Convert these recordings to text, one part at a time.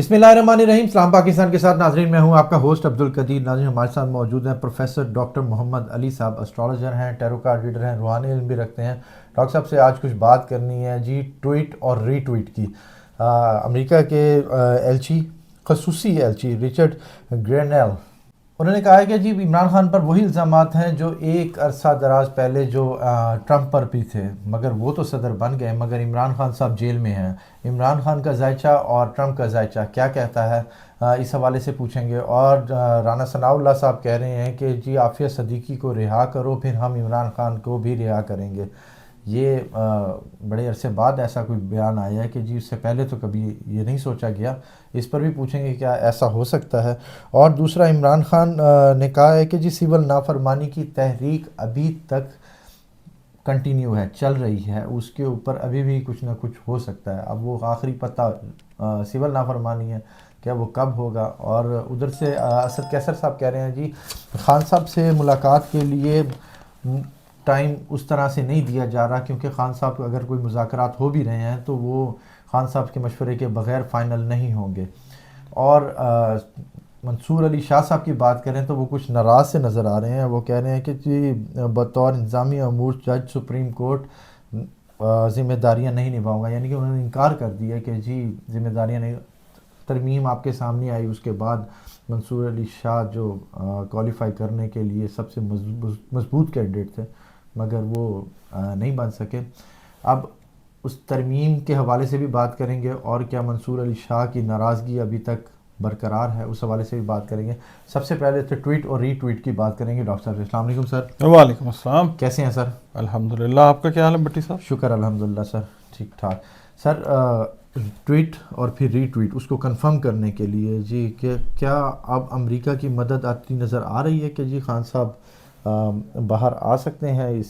بسم اللہ الرحمن الرحیم. سلام پاکستان کے ساتھ ناظرین، میں ہوں آپ کا ہوسٹ عبدالقدیر. ناظرین، ہمارے ساتھ موجود ہیں پروفیسر ڈاکٹر محمد علی صاحب. اسٹرالوجر ہیں، ٹیرو کارڈ ریڈر ہیں، روحانی علم بھی رکھتے ہیں. ڈاکٹر صاحب سے آج کچھ بات کرنی ہے جی ٹویٹ اور ری ٹویٹ کی. امریکہ کے ایلچی، خصوصی ایلچی رچرڈ گرینیل، انہوں نے کہا ہے کہ جی عمران خان پر وہی الزامات ہیں جو ایک عرصہ دراز پہلے جو ٹرمپ پر بھی تھے، مگر وہ تو صدر بن گئے، مگر عمران خان صاحب جیل میں ہیں. عمران خان کا ذائچہ اور ٹرمپ کا ذائچہ کیا کہتا ہے، اس حوالے سے پوچھیں گے. اور رانا ثناء اللہ صاحب کہہ رہے ہیں کہ جی عافیہ صدیقی کو رہا کرو، پھر ہم عمران خان کو بھی رہا کریں گے. یہ بڑے عرصے بعد ایسا کوئی بیان آیا ہے کہ جی اس سے پہلے تو کبھی یہ نہیں سوچا گیا. اس پر بھی پوچھیں گے کیا ایسا ہو سکتا ہے. اور دوسرا، عمران خان نے کہا ہے کہ جی سول نافرمانی کی تحریک ابھی تک کنٹینیو ہے، چل رہی ہے، اس کے اوپر ابھی بھی کچھ نہ کچھ ہو سکتا ہے. اب وہ آخری پتہ سول نافرمانی ہے، کیا وہ کب ہوگا. اور ادھر سے اسد کیسر صاحب کہہ رہے ہیں جی خان صاحب سے ملاقات کے لیے ٹائم اس طرح سے نہیں دیا جا رہا، کیونکہ خان صاحب کو اگر کوئی مذاکرات ہو بھی رہے ہیں تو وہ خان صاحب کے مشورے کے بغیر فائنل نہیں ہوں گے. اور منصور علی شاہ صاحب کی بات کریں تو وہ کچھ ناراض سے نظر آ رہے ہیں. وہ کہہ رہے ہیں کہ جی بطور انتظامی امور جج سپریم کورٹ ذمہ داریاں نہیں نبھاؤں گا، یعنی کہ انہوں نے انکار کر دیا کہ جی ذمہ داریاں نہیں. ترمیم آپ کے سامنے آئی، اس کے بعد منصور علی شاہ جو کوالیفائی کرنے کے لیے سب سے مضبوط کینڈیڈیٹ تھے، مگر وہ نہیں بن سکے. اب اس ترمیم کے حوالے سے بھی بات کریں گے، اور کیا منصور علی شاہ کی ناراضگی ابھی تک برقرار ہے، اس حوالے سے بھی بات کریں گے. سب سے پہلے تو ٹویٹ اور ری ٹویٹ کی بات کریں گے. ڈاکٹر صاحب السلام علیکم سر. وعلیکم السلام. کیسے ہیں سر؟ الحمدللہ. آپ کا کیا حال ہے بٹی صاحب؟ شکر الحمدللہ سر، ٹھیک ٹھاک. سر ٹویٹ اور پھر ری ٹویٹ اس کو کنفرم کرنے کے لیے جی کہ کیا اب امریکہ کی مدد آتی نظر آ رہی ہے کہ جی خان صاحب باہر آ سکتے ہیں اس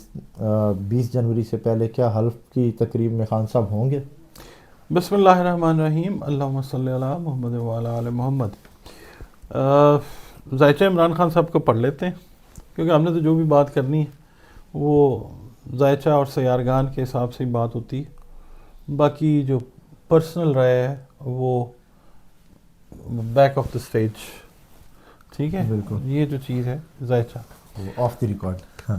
20 جنوری سے پہلے؟ کیا حلف کی تقریب میں خان صاحب ہوں گے؟ بسم اللہ الرحمن الرحیم. اللہم صلی علی محمد وعلی آل محمد. ذائچہ عمران خان صاحب کو پڑھ لیتے ہیں، کیونکہ ہم نے تو جو بھی بات کرنی ہے وہ ذائچہ اور سیارگان کے حساب سے ہی بات ہوتی ہے. باقی جو پرسنل رائے ہے وہ بیک آف دا اسٹیج. ٹھیک ہے، بالکل. یہ جو چیز ہے ذائچہ آف دی ریکارڈ،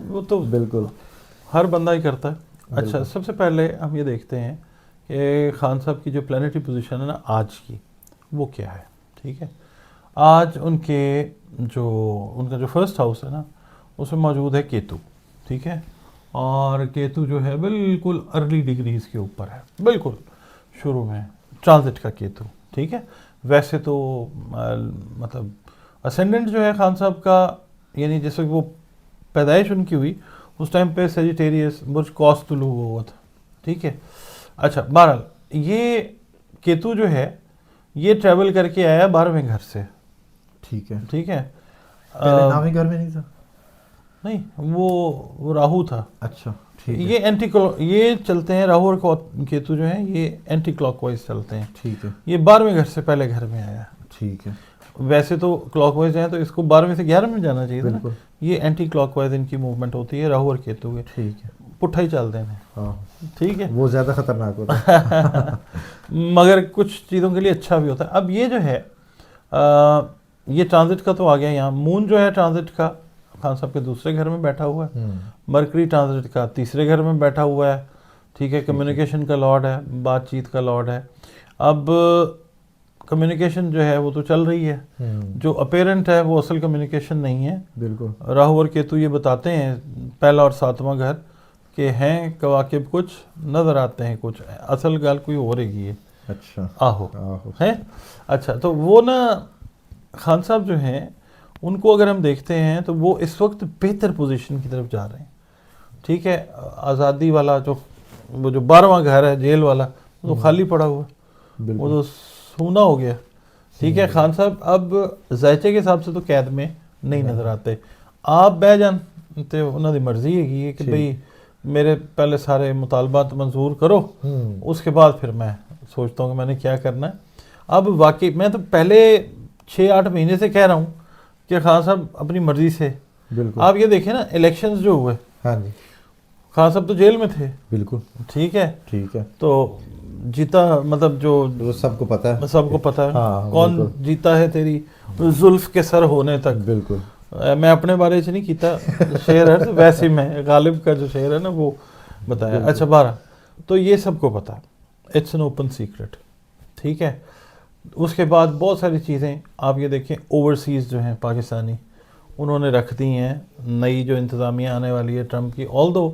وہ تو بالکل ہر بندہ ہی کرتا ہے. اچھا، سب سے پہلے ہم یہ دیکھتے ہیں کہ خان صاحب کی جو پلانیٹری پوزیشن ہے نا آج کی، وہ کیا ہے. ٹھیک ہے، آج ان کا جو فرسٹ ہاؤس ہے نا اس میں موجود ہے کیتو. ٹھیک ہے، اور کیتو جو ہے بالکل ارلی ڈگریز کے اوپر ہے، بالکل شروع میں ٹرانزٹ کا کیتو. ٹھیک ہے، ویسے تو مطلب اسینڈنٹ جو ہے خان صاحب کا، یعنی جس وقت وہ پیدائش ان کی ہوئی اس ٹائم پہ سیجیٹیریس برج قوس طلوع ہوا تھا. ٹھیک ہے. اچھا، بہرحال یہ کیتو جو ہے یہ ٹریول کر کے آیا 12ویں گھر سے. ٹھیک ہے. ٹھیک ہے، پہلے 9ویں گھر میں نہیں تھا؟ نہیں، وہ راہو تھا. اچھا ٹھیک ہے. یہ چلتے ہیں راہو اور کیتو جو ہیں یہ اینٹی کلاک وائز چلتے ہیں. ٹھیک ہے. یہ 12ویں گھر سے پہلے گھر میں آیا. ٹھیک ہے. ویسے تو کلاک وائز جائیں تو اس کو 12ویں سے 11ویں میں جانا چاہیے. بالکل. یہ اینٹی کلاک وائز ان کی موومنٹ ہوتی ہے راہو اور کیتو کے. ٹھیک ہے. پٹھا ہی چلتے ہیں. ہاں ٹھیک ہے، وہ زیادہ خطرناک ہوتا ہے مگر کچھ چیزوں کے لیے اچھا بھی ہوتا ہے. اب یہ جو ہے یہ ٹرانزٹ کا تو آ گیا. یہاں مون جو ہے ٹرانزٹ کا خان صاحب کے دوسرے گھر میں بیٹھا ہوا ہے. مرکری ٹرانزٹ کا تیسرے گھر میں بیٹھا ہوا ہے. ٹھیک ہے، کمیونیکیشن کا لارڈ ہے، بات چیت کا لارڈ ہے. اب کمیونیکیشن جو ہے وہ تو چل رہی ہے، جو اپیرنٹ ہے وہ اصل کمیونیکیشن نہیں ہے. بالکل. راہو اور کیتو یہ بتاتے ہیں پہلا اور 7واں گھر کہ ہیں کواکب کچھ، نظر آتے ہیں کچھ، اصل گال کوئی ہو رہی ہے. اچھا آہو ہے. اچھا، تو وہ نا خان صاحب جو ہیں ان کو اگر ہم دیکھتے ہیں تو وہ اس وقت بہتر پوزیشن کی طرف جا رہے ہیں. ٹھیک ہے، آزادی والا وہ جو 12واں گھر ہے جیل والا وہ تو خالی پڑا ہوا ہے، وہ تو سونا ہو گیا. ٹھیک ہے، خان صاحب اب ذائچے کے حساب سے تو قید میں نہیں نظر آتے. آپ بہ جان تو انہوں کی مرضی ہے کہ بھئی میرے پہلے سارے مطالبات منظور کرو، اس کے بعد پھر میں سوچتا ہوں کہ میں نے کیا کرنا ہے. اب واقعی میں تو پہلے 6-8 مہینے سے کہہ رہا ہوں کہ خان صاحب اپنی مرضی سے. بالکل. آپ یہ دیکھیں نا الیکشنز جو ہوئے، ہاں جی، خان صاحب تو جیل میں تھے. بالکل. ٹھیک ہے. ٹھیک ہے. تو جیتا مطلب جو وہ سب کو پتہ ہے. سب کو پتہ ہے ہاں کون جیتا ہے تیری زلف کے سر ہونے تک. بالکل. میں اپنے بارے سے نہیں کیتا شعر ہے ویسے میں غالب کا جو شعر ہے نا وہ بتایا. اچھا 12 تو یہ سب کو پتہ ہے, اٹس این اوپن سیکرٹ. ٹھیک ہے. اس کے بعد بہت ساری چیزیں آپ یہ دیکھیں اوورسیز جو ہیں پاکستانی انہوں نے رکھ دی ہیں. نئی جو انتظامیہ آنے والی ہے ٹرمپ کی, آل دو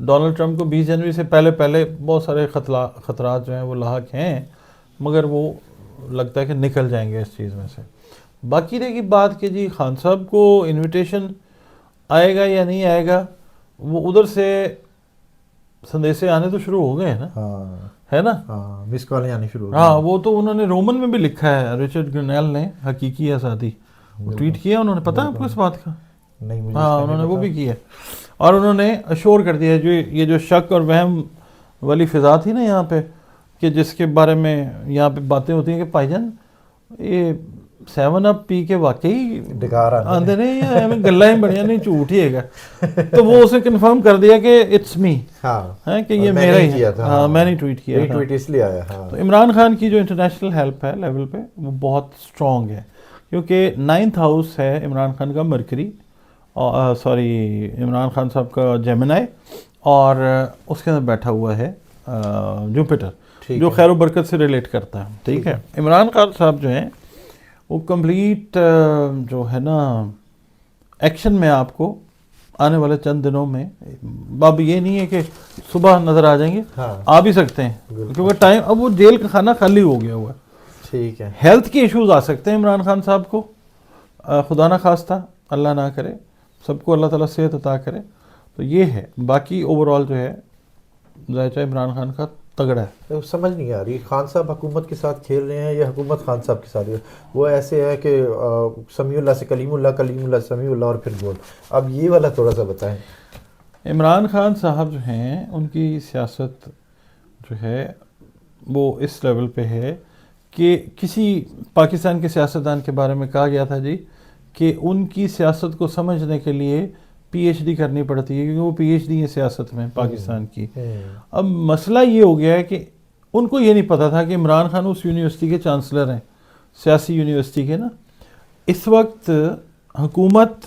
ڈونلڈ ٹرمپ کو 20 جنوری سے پہلے بہت سارے خطرات جو ہیں وہ لاحق ہیں, مگر وہ لگتا ہے کہ نکل جائیں گے اس چیز میں سے. باقی رہے گی بات کہ جی خان صاحب کو انویٹیشن آئے گا یا نہیں آئے گا, وہ ادھر سے سندیسے آنے تو شروع ہو گئے ہیں نا, ہے نا, مس کالیں آنی شروع ہو گئی. ہاں وہ تو انہوں نے رومن میں بھی لکھا ہے, رچرڈ گرنیل نے, حقیقی آزادی ٹویٹ کیا انہوں نے, پتہ ہے آپ کو اس بات کا؟ نہیں مجھے ہاں انہوں نے وہ بھی کیا اور انہوں نے اشور کر دیا جو یہ جو شک اور وہم والی فضا تھی نا یہاں پہ کہ جس کے بارے میں یہاں پہ باتیں ہوتی ہیں کہ بھائی جان یہ 7 اپ پی کے واقعی آندے نہیں یا ہمیں گلہ ہی بڑھیا نہیں جھوٹ ہی ہے گا, تو وہ اسے کنفرم کر دیا کہ اٹس می, کہ یہ میرا ہی ہے. ہاں میں نے ٹویٹ کیا تھا, ٹویٹ اس لیے آیا. تو عمران خان کی جو انٹرنیشنل ہیلپ ہے لیول پہ وہ بہت اسٹرانگ ہے کیونکہ 9th ہاؤس ہے عمران خان کا مرکری, سوری عمران خان صاحب کا جیمنائی, اور اس کے اندر بیٹھا ہوا ہے جوپیٹر جو خیر و برکت سے ریلیٹ کرتا ہے. ٹھیک ہے. عمران خان صاحب جو ہیں وہ کمپلیٹ جو ہے نا ایکشن میں آپ کو آنے والے چند دنوں میں, اب یہ نہیں ہے کہ صبح نظر آ جائیں گے, آ بھی سکتے ہیں کیونکہ ٹائم اب وہ جیل کا کھانا خالی ہو گیا ہوا ہے. ٹھیک ہے. ہیلتھ کے ایشوز آ سکتے ہیں عمران خان صاحب کو, خدا نہ خواستہ, اللہ نہ کرے, سب کو اللہ تعالیٰ صحت عطا کرے. تو یہ ہے. باقی اوور آل جو ہے ذائچہ عمران خان کا تگڑا ہے. سمجھ نہیں آ رہی خان صاحب حکومت کے ساتھ کھیل رہے ہیں یا حکومت خان صاحب کے ساتھ. وہ ایسے ہے کہ سمیع اللہ سے کلیم اللہ, کلیم اللہ سمیع اللہ اور پھر گول. اب یہ والا تھوڑا سا بتائیں. عمران خان صاحب جو ہیں ان کی سیاست جو ہے وہ اس لیول پہ ہے کہ کسی پاکستان کے سیاستدان کے بارے میں کہا گیا تھا جی کہ ان کی سیاست کو سمجھنے کے لیے پی ایچ ڈی کرنی پڑتی ہے کیونکہ وہ پی ایچ ڈی ہے سیاست میں پاکستان کی. اب مسئلہ یہ ہو گیا ہے کہ ان کو یہ نہیں پتا تھا کہ عمران خان اس یونیورسٹی کے چانسلر ہیں, سیاسی یونیورسٹی کے نا. اس وقت حکومت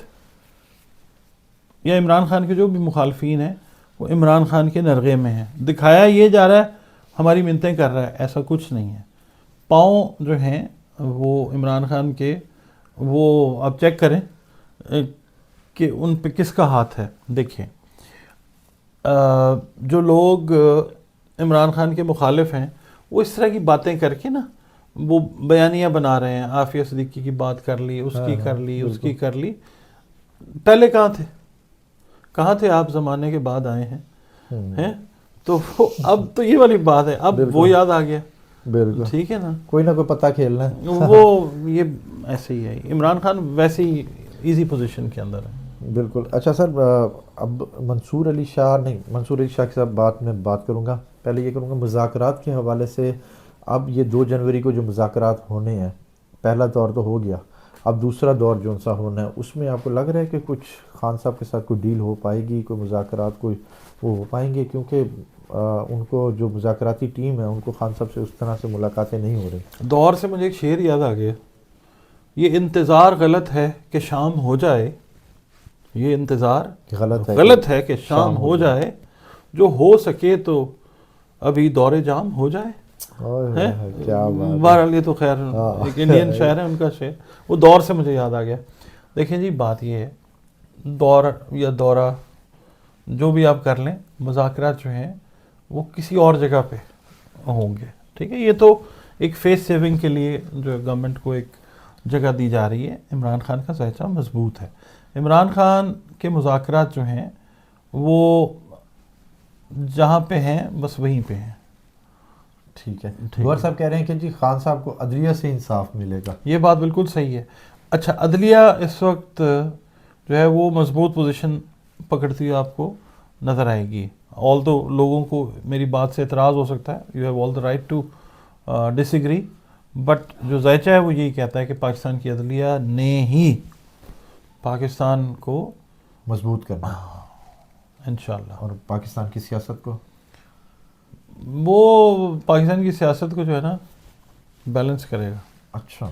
یا عمران خان کے جو بھی مخالفین ہیں وہ عمران خان کے نرغے میں ہیں. دکھایا یہ جا رہا ہے ہماری منتیں کر رہا ہے, ایسا کچھ نہیں ہے. پاؤں جو ہیں وہ عمران خان کے, وہ آپ چیک کریں کہ ان پہ کس کا ہاتھ ہے. دیکھیں جو لوگ عمران خان کے مخالف ہیں وہ اس طرح کی باتیں کر کے نا وہ بیانیہ بنا رہے ہیں. عافیہ صدیقی کی بات کر لی, اس کی کر لی, اس کی کر لی. پہلے کہاں تھے آپ زمانے کے بعد آئے ہیں تو اب تو یہ والی بات ہے, اب وہ یاد آ گیا. بالکل ٹھیک ہے نا, کوئی نہ کوئی پتہ کھیلنا ہے. وہ یہ ایسے ہی ہے. عمران خان ویسے ہی ایزی پوزیشن کے اندر ہے. بالکل. اچھا سر, اب منصور علی شاہ کے ساتھ بات کروں گا. پہلے یہ کروں گا مذاکرات کے حوالے سے. اب یہ 2 جنوری کو جو مذاکرات ہونے ہیں, پہلا دور تو ہو گیا, اب دوسرا دور جو سا ہونا ہے اس میں آپ کو لگ رہا ہے کہ کچھ خان صاحب کے ساتھ کوئی ڈیل ہو پائے گی, کوئی مذاکرات کوئی وہ ہو پائیں گے؟ کیونکہ ان کو جو مذاکراتی ٹیم ہے ان کو خان صاحب سے اس طرح سے ملاقاتیں نہیں ہو رہی. دور سے مجھے ایک شعر یاد آ گیا, یہ انتظار غلط ہے کہ شام ہو جائے, یہ انتظار غلط ہے کہ شام ہو جائے, جو ہو سکے تو ابھی دور جام ہو جائے. بہرحال یہ تو خیر ایک انڈین شاعر ہے, ان کا شعر, وہ دور سے مجھے یاد آ گیا. دیکھیں جی بات یہ ہے, دور یا دورہ جو بھی آپ کر لیں, مذاکرات جو ہیں وہ کسی اور جگہ پہ ہوں گے. ٹھیک ہے, یہ تو ایک فیس سیونگ کے لیے جو گورنمنٹ کو ایک جگہ دی جا رہی ہے. عمران خان کا ذائچہ مضبوط ہے. عمران خان کے مذاکرات جو ہیں وہ جہاں پہ ہیں بس وہیں پہ ہیں. ٹھیک ہے. گوہر صاحب کہہ رہے ہیں کہ جی خان صاحب کو عدلیہ سے انصاف ملے گا. یہ بات بالکل صحیح ہے. اچھا, عدلیہ اس وقت جو ہے وہ مضبوط پوزیشن پکڑتی ہوئی آپ کو نظر آئے گی. آل تو لوگوں کو میری بات سے اعتراض ہو سکتا ہے, you have all the right to disagree, but جو ذائچہ ہے وہ یہی کہتا ہے کہ پاکستان کی عدلیہ نے ہی پاکستان کو مضبوط کرنا انشاءاللہ, اور پاکستان کی سیاست کو وہ پاکستان کی سیاست کو جو ہے نا بیلنس کرے گا. اچھا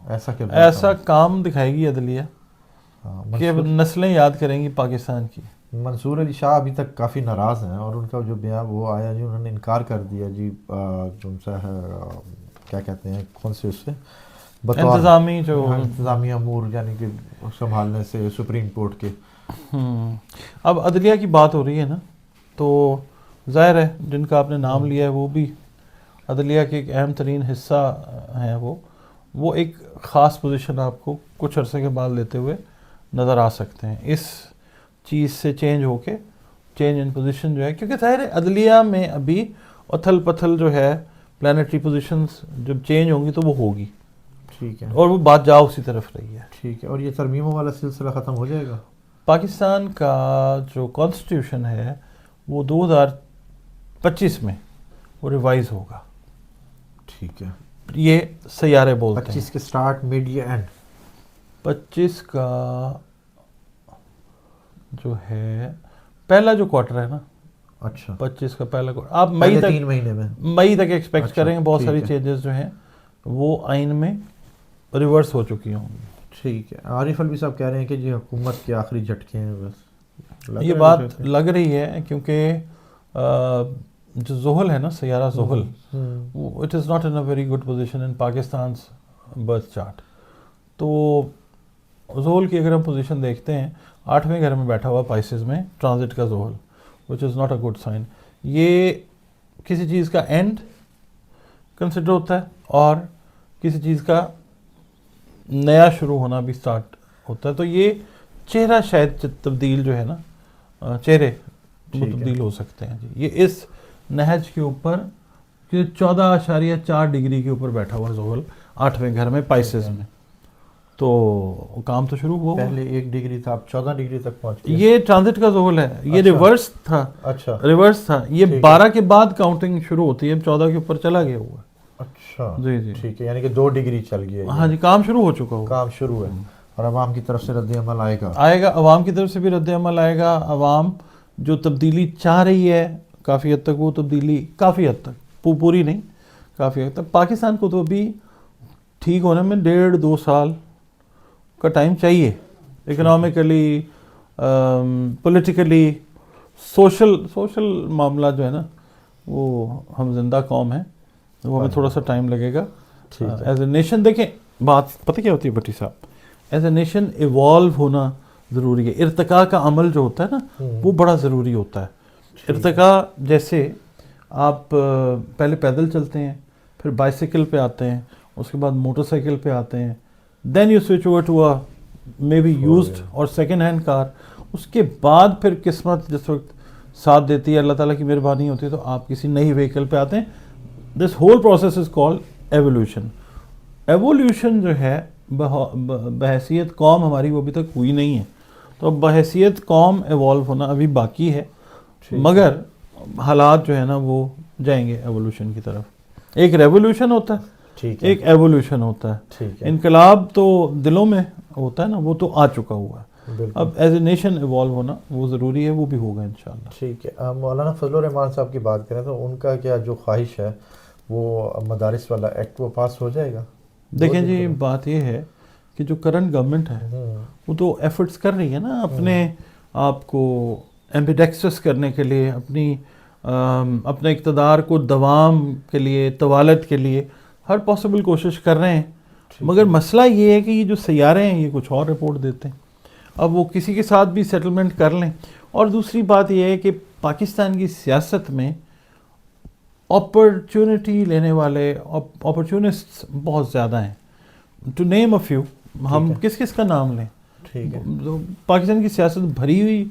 ایسا کیا ایسا کام دکھائے گی عدلیہ کہ نسلیں یاد کریں گی پاکستان کی. منصور علی شاہ ابھی تک کافی ناراض ہیں اور ان کا جو بیان وہ آیا جی انہوں نے انکار کر دیا جی جو سا ہے کیا کہتے ہیں کون سے اس سے انتظامی جو انتظامی امور یعنی کہ سنبھالنے سے سپریم کورٹ کے. اب عدلیہ کی بات ہو رہی ہے نا تو ظاہر ہے جن کا آپ نے نام لیا ہے وہ بھی عدلیہ کے ایک اہم ترین حصہ ہیں. وہ ایک خاص پوزیشن آپ کو کچھ عرصے کے بعد لیتے ہوئے نظر آ سکتے ہیں اس چیز سے چینج ہو کے. چینج ان پوزیشن جو ہے کیونکہ ظاہر ہے عدلیہ میں ابھی اتھل پتھل جو ہے پلانٹری پوزیشنز جب چینج ہوں گی تو وہ ہوگی. ٹھیک ہے. اور وہ بات جا اسی طرف رہی ہے. ٹھیک ہے. اور یہ ترمیموں والا سلسلہ ختم ہو جائے گا؟ پاکستان کا جو کانسٹیٹیوشن ہے وہ 2025 میں وہ ریوائز ہوگا. ٹھیک ہے. یہ سیارے بولتے ہیں. 25 کے سٹارٹ مڈ یا اینڈ؟ 25 کا جو ہے پہلا جو کوارٹر ہے نا. اچھا 25 کا پہلا کوارٹر آپ مئی تک 3 مہینے میں مئی تک ایکسپیکٹ اچھا، کریں گے. بہت ٹھیک ساری ہے. چینجز جو ہیں وہ آئین میں ریورس ہو چکی ہوں گی. ٹھیک ہے. عارف الوی صاحب کہہ رہے ہیں کہ جی حکومت کے آخری جھٹکے ہیں بس. یہ بات لگ رہی ہے کیونکہ جو زحل ہے نا سیارہ زحل it is not in a very good position in Pakistan's birth chart. تو زحل کی اگر ہم پوزیشن دیکھتے ہیں 8ویں گھر میں بیٹھا ہوا پائسز میں ٹرانزٹ کا زحل which is not a good sign. یہ کسی چیز کا اینڈ کنسیڈر ہوتا ہے اور کسی چیز کا نیا شروع ہونا بھی سٹارٹ ہوتا ہے. تو یہ چہرہ شاید تبدیل جو ہے نا چہرے وہ تبدیل ہو سکتے ہیں جی. یہ اس نہج کے اوپر 14.4 ڈگری کے اوپر بیٹھا ہوا زحل 8ویں گھر میں پائسز میں. تو کام تو شروع ہوا. پہلے 1 ڈگری تھا اب 14 ڈگری تک پہنچ گیا. یہ ٹرانزٹ کا زحل ہے. یہ ریورس تھا. اچھا ریورس تھا. یہ 12 کے بعد کاؤنٹنگ شروع ہوتی ہے. 14 کے اوپر چلا گیا ہوا. اچھا جی جی ٹھیک ہے. یعنی کہ 2 ڈگری چل گیا. ہاں جی کام شروع ہو چکا ہوا. کام شروع ہے اور عوام کی طرف سے رد عمل آئے گا. عوام کی طرف سے بھی رد عمل آئے گا. عوام جو تبدیلی چاہ رہی ہے کافی حد تک وہ تبدیلی کافی حد تک پوری نہیں کافی حد تک. پاکستان کو تو ابھی ٹھیک ہونے میں 1.5-2 سال کا ٹائم چاہیے. اکنامکلی پولیٹیکلی سوشل معاملہ جو ہے نا وہ ہم زندہ قوم ہیں وہ ہمیں تھوڑا سا ٹائم لگے گا. ایز اے نیشن دیکھیں بات پتہ کیا ہوتی ہے بھٹی صاحب. ایز اے نیشن ایوالو ہونا ضروری ہے. ارتقاء کا عمل جو ہوتا ہے نا وہ بڑا ضروری ہوتا ہے. ارتقاء جیسے آپ پہلے پیدل چلتے ہیں پھر بائیسیکل پہ آتے ہیں اس کے بعد موٹر سائیکل پہ آتے ہیں then you switch over to maybe used اور سیکنڈ ہینڈ کار. اس کے بعد پھر قسمت جس وقت ساتھ دیتی ہے اللہ تعالیٰ کی مہربانی ہوتی ہے تو آپ کسی نئی وہیکل پہ آتے ہیں. This whole process is called evolution. Evolution جو ہے بحیثیت قوم ہماری وہ ابھی تک ہوئی نہیں ہے. تو بحیثیت قوم ایوالو ہونا ابھی باقی ہے مگر حالات جو ہے نا وہ جائیں گے ایولیوشن کی طرف. ایک ریولیوشن ہوتا ہے ایک ایولیوشن ہوتا ہے. انقلاب تو دلوں میں ہوتا ہے نا وہ تو آ چکا ہوا ہے. اب ایز اے نیشن ایوالو ہونا وہ ضروری ہے وہ بھی ہوگا انشاءاللہ. ٹھیک ہے. مولانا فضل الرحمان صاحب کی بات کریں تو ان کا کیا جو خواہش ہے وہ مدارس والا ایکٹ وہ پاس ہو جائے گا؟ دیکھیں جی بات یہ ہے کہ جو کرنٹ گورنمنٹ ہے وہ تو ایفرٹس کر رہی ہے نا اپنے آپ کو ایمبیڈیکسس کرنے کے لیے اپنے اقتدار کو دوام کے لیے طوالت کے لیے ہر پاسبل کوشش کر رہے ہیں. مگر مسئلہ یہ ہے کہ یہ جو سیارے ہیں یہ کچھ اور رپورٹ دیتے ہیں. اب وہ کسی کے ساتھ بھی سیٹلمنٹ کر لیں. اور دوسری بات یہ ہے کہ پاکستان کی سیاست میں اپرچونٹی لینے والے اپرچونسٹس بہت زیادہ ہیں. ٹو نیم اے فیو ہم کس کس کا نام لیں. ٹھیک ہے. پاکستان کی سیاست بھری ہوئی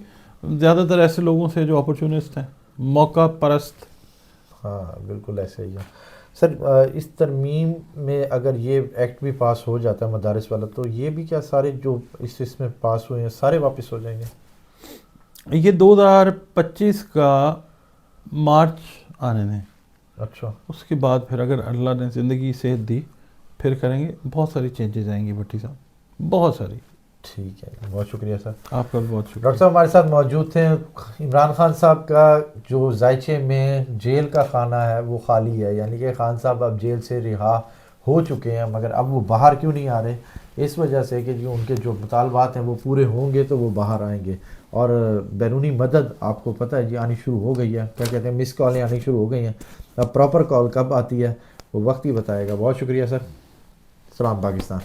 زیادہ تر ایسے لوگوں سے جو اپرچونسٹ ہیں موقع پرست. ہاں بالکل ایسے ہی ہے. سر اس ترمیم میں اگر یہ ایکٹ بھی پاس ہو جاتا ہے مدارس والا تو یہ بھی کیا سارے جو اس میں پاس ہوئے ہیں سارے واپس ہو جائیں گے؟ یہ 2025 کا مارچ آنے دیں. اچھا اس کے بعد پھر اگر اللہ نے زندگی صحت دی پھر کریں گے. بہت ساری چینجز آئیں گی بھٹی صاحب بہت ساری. ٹھیک ہے، بہت شکریہ سر. آپ کا بھی بہت شکریہ. ڈاکٹر صاحب ہمارے ساتھ موجود تھے. عمران خان صاحب کا جو ذائچے میں جیل کا خانہ ہے وہ خالی ہے، یعنی کہ خان صاحب اب جیل سے رہا ہو چکے ہیں، مگر اب وہ باہر کیوں نہیں آ رہے؟ اس وجہ سے کہ جو ان کے جو مطالبات ہیں وہ پورے ہوں گے تو وہ باہر آئیں گے. اور بیرونی مدد آپ کو پتہ ہے جی آنی شروع ہو گئی ہے، کیا کہتے ہیں مس کالیں آنی شروع ہو گئی ہیں. اب پراپر کال کب آتی ہے وہ وقت ہی بتائے گا. بہت شکریہ سر. سلام پاکستان.